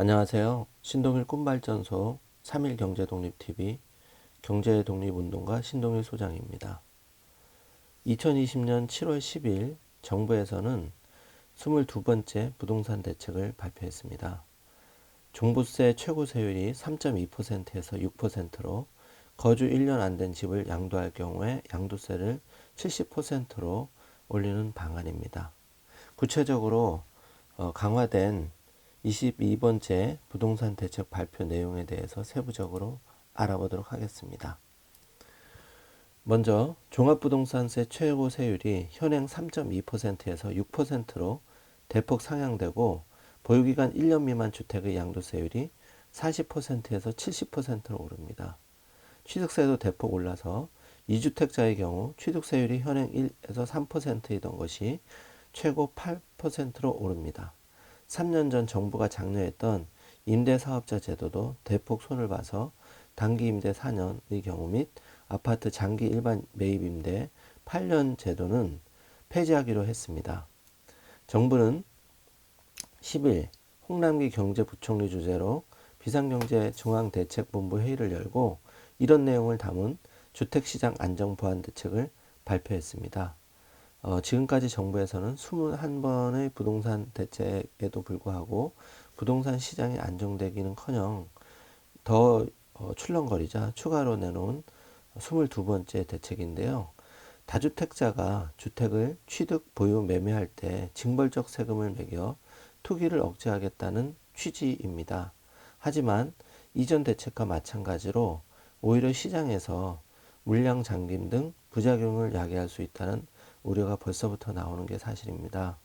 안녕하세요. 신동일 꿈발전소 3일 경제독립TV 경제독립운동가 신동일 소장입니다. 2020년 7월 10일 정부에서는 22번째 부동산 대책을 발표했습니다. 종부세 최고 세율이 3.2%에서 6%로 거주 1년 안 된 집을 양도할 경우에 양도세를 70%로 올리는 방안입니다. 구체적으로 강화된 22번째 부동산 대책 발표 내용에 대해서 세부적으로 알아보도록 하겠습니다. 먼저 종합부동산세 최고 세율이 현행 3.2%에서 6%로 대폭 상향되고 보유기간 1년 미만 주택의 양도세율이 40%에서 70%로 오릅니다. 취득세도 대폭 올라서 2주택자의 경우 취득세율이 현행 1에서 3%이던 것이 최고 8%로 오릅니다. 3년 전 정부가 장려했던 임대사업자 제도도 대폭 손을 봐서 단기 임대 4년의 경우 및 아파트 장기 일반 매입 임대 8년 제도는 폐지하기로 했습니다. 정부는 10일 홍남기 경제부총리 주재로 비상경제중앙대책본부 회의를 열고 이런 내용을 담은 주택시장 안정보완 대책을 발표했습니다. 지금까지 정부에서는 21번의 부동산 대책에도 불구하고 부동산 시장이 안정되기는커녕 더 출렁거리자 추가로 내놓은 22번째 대책인데요. 다주택자가 주택을 취득, 보유, 매매할 때 징벌적 세금을 매겨 투기를 억제하겠다는 취지입니다. 하지만 이전 대책과 마찬가지로 오히려 시장에서 물량 잠김 등 부작용을 야기할 수 있다는 우려가 벌써부터 나오는 게 사실입니다.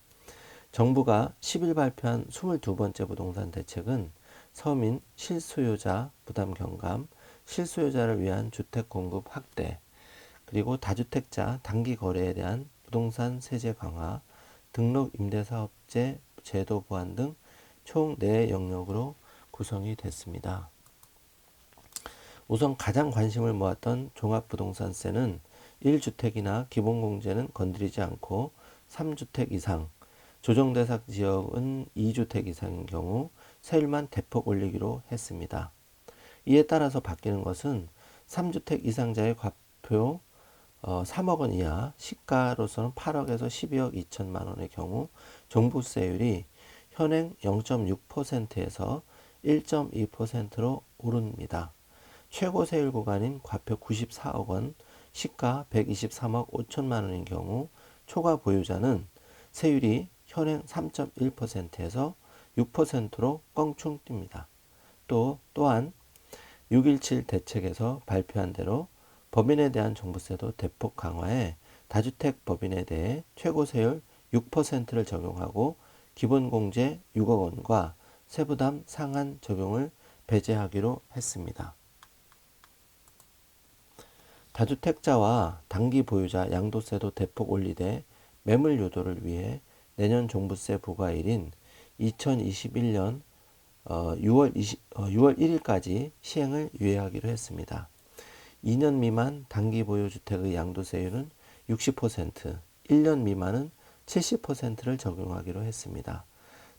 정부가 10일 발표한 22번째 부동산 대책은 서민 실수요자 부담 경감, 실수요자를 위한 주택 공급 확대, 그리고 다주택자 단기 거래에 대한 부동산 세제 강화, 등록 임대사업제 제도 보완 등 총 4영역으로 구성이 됐습니다. 우선 가장 관심을 모았던 종합부동산세는 1주택이나 기본공제는 건드리지 않고 3주택 이상, 조정대상 지역은 2주택 이상인 경우 세율만 대폭 올리기로 했습니다. 이에 따라서 바뀌는 것은 3주택 이상자의 과표 3억 원 이하, 시가로서는 8억에서 12억 2천만 원의 경우 종부세율이 현행 0.6%에서 1.2%로 오릅니다. 최고 세율 구간인 과표 94억 원, 시가 123억 5천만 원인 경우 초과 보유자는 세율이 현행 3.1%에서 6%로 껑충 뜁니다. 또한 6.17 대책에서 발표한 대로 법인에 대한 종부세도 대폭 강화해 다주택 법인에 대해 최고 세율 6%를 적용하고 기본공제 6억 원과 세부담 상한 적용을 배제하기로 했습니다. 다주택자와 단기 보유자 양도세도 대폭 올리되 매물 유도를 위해 내년 종부세 부과일인 2021년 6월 1일까지 시행을 유예하기로 했습니다. 2년 미만 단기 보유 주택의 양도세율은 60%, 1년 미만은 70%를 적용하기로 했습니다.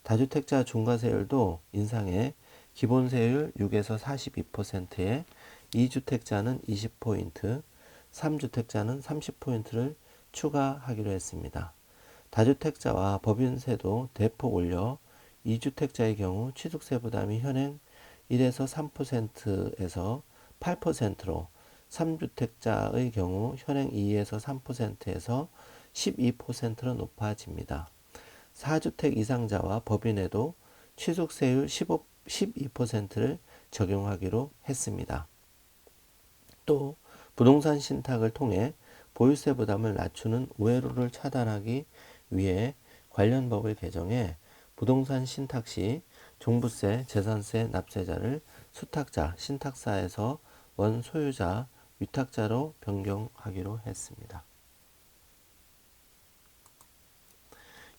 다주택자 중과세율도 인상해 기본세율 6에서 42%에 2주택자는 20포인트, 3주택자는 30포인트를 추가하기로 했습니다. 다주택자와 법인세도 대폭 올려 2주택자의 경우 취득세 부담이 현행 1에서 3%에서 8%로 3주택자의 경우 현행 2에서 3%에서 12%로 높아집니다. 4주택 이상자와 법인에도 취득세율 12%를 적용하기로 했습니다. 또 부동산 신탁을 통해 보유세 부담을 낮추는 우회로를 차단하기 위해 관련 법을 개정해 부동산 신탁 시 종부세, 재산세 납세자를 수탁자, 신탁사에서 원소유자, 위탁자로 변경하기로 했습니다.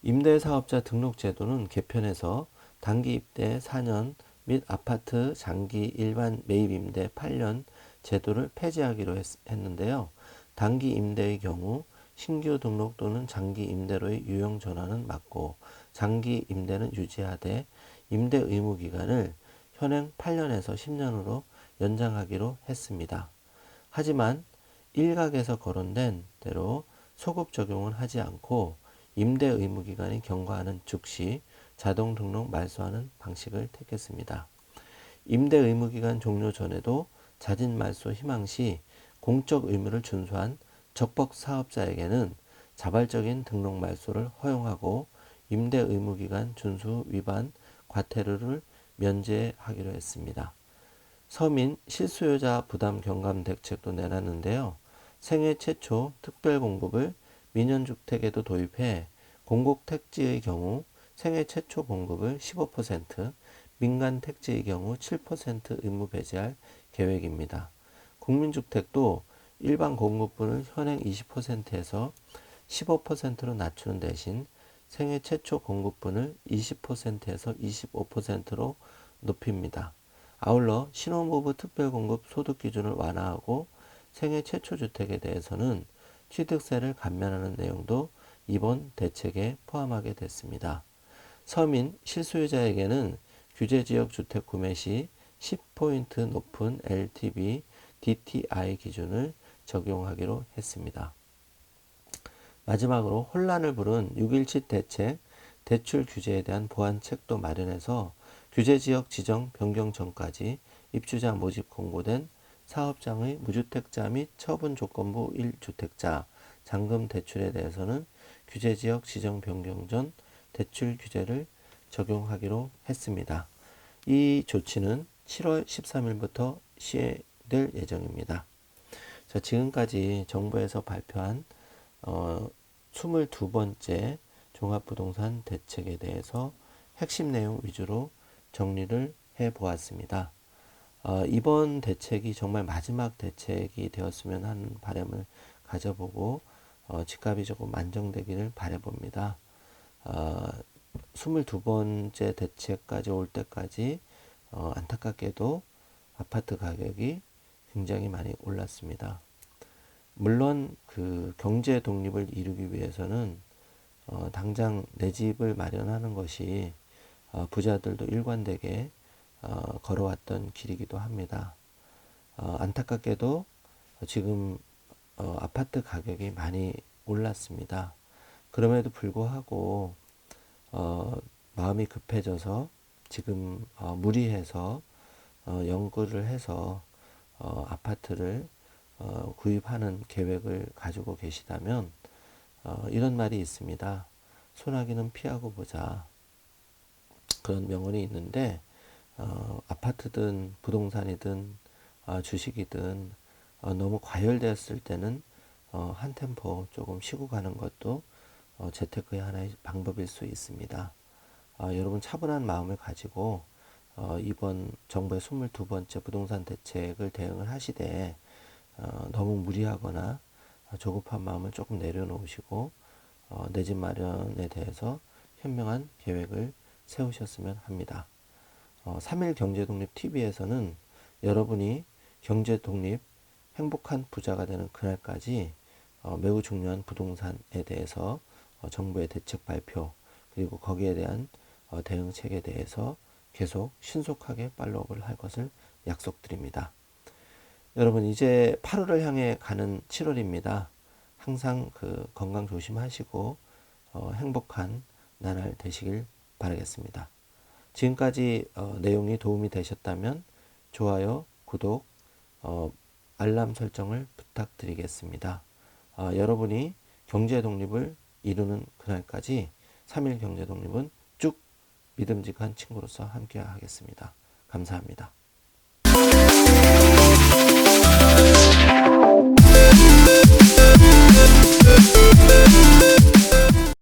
임대사업자 등록제도는 개편해서 단기 입대 4년 및 아파트 장기 일반 매입 임대 8년 제도를 폐지하기로 했는데요. 단기 임대의 경우 신규 등록 또는 장기 임대로의 유형 전환은 막고 장기 임대는 유지하되 임대 의무 기간을 현행 8년에서 10년으로 연장하기로 했습니다. 하지만 일각에서 거론된 대로 소급 적용은 하지 않고 임대 의무 기간이 경과하는 즉시 자동 등록 말소하는 방식을 택했습니다. 임대 의무 기간 종료 전에도 자진 말소 희망 시 공적 의무를 준수한 적법 사업자에게는 자발적인 등록 말소를 허용하고 임대 의무 기간 준수 위반 과태료를 면제하기로 했습니다. 서민 실수요자 부담 경감 대책도 내놨는데요. 생애 최초 특별공급을 민연주택에도 도입해 공공택지의 경우 생애 최초 공급을 15%, 민간 택지의 경우 7% 의무 배제할 계획입니다. 국민주택도 일반 공급분을 현행 20%에서 15%로 낮추는 대신 생애 최초 공급분을 20%에서 25%로 높입니다. 아울러 신혼부부 특별공급 소득기준을 완화하고 생애 최초 주택에 대해서는 취득세를 감면하는 내용도 이번 대책에 포함하게 됐습니다. 서민 실소유자에게는 규제지역 주택 구매 시 10포인트 높은 LTV, DTI 기준을 적용하기로 했습니다. 마지막으로 혼란을 부른 6.17 대책, 대출 규제에 대한 보완책도 마련해서 규제지역 지정 변경 전까지 입주자 모집 공고된 사업장의 무주택자 및 처분 조건부 1주택자 잔금 대출에 대해서는 규제지역 지정 변경 전 대출 규제를 적용하기로 했습니다. 이 조치는 7월 13일부터 시행될 예정입니다. 자, 지금까지 정부에서 발표한 22번째 종합부동산 대책에 대해서 핵심 내용 위주로 정리를 해 보았습니다. 이번 대책이 정말 마지막 대책이 되었으면 하는 바람을 가져보고 집값이 조금 안정되기를 바라봅니다. 22번째 대책까지 올 때까지 안타깝게도 아파트 가격이 굉장히 많이 올랐습니다. 물론 그 경제 독립을 이루기 위해서는 당장 내 집을 마련하는 것이 부자들도 일관되게 걸어왔던 길이기도 합니다. 안타깝게도 지금 아파트 가격이 많이 올랐습니다. 그럼에도 불구하고 마음이 급해져서 지금 무리해서 연구를 해서 아파트를 구입하는 계획을 가지고 계시다면 이런 말이 있습니다. 소나기는 피하고 보자. 그런 명언이 있는데 아파트든 부동산이든 주식이든 너무 과열되었을 때는 한 템포 조금 쉬고 가는 것도 재테크의 하나의 방법일 수 있습니다. 여러분 차분한 마음을 가지고 이번 정부의 22번째 부동산 대책을 대응을 하시되 너무 무리하거나 조급한 마음을 조금 내려놓으시고 내 집 마련에 대해서 현명한 계획을 세우셨으면 합니다. 3일 경제독립 TV에서는 여러분이 경제독립 행복한 부자가 되는 그날까지 매우 중요한 부동산에 대해서 정부의 대책 발표 그리고 거기에 대한 대응책에 대해서 계속 신속하게 팔로우를 할 것을 약속드립니다. 여러분 이제 8월을 향해 가는 7월입니다. 항상 건강 조심하시고 행복한 나날 되시길 바라겠습니다. 지금까지 내용이 도움이 되셨다면 좋아요, 구독, 알람 설정을 부탁드리겠습니다. 여러분이 경제 독립을 이루는 그날까지 3일 경제 독립은 쭉 믿음직한 친구로서 함께 하겠습니다. 감사합니다.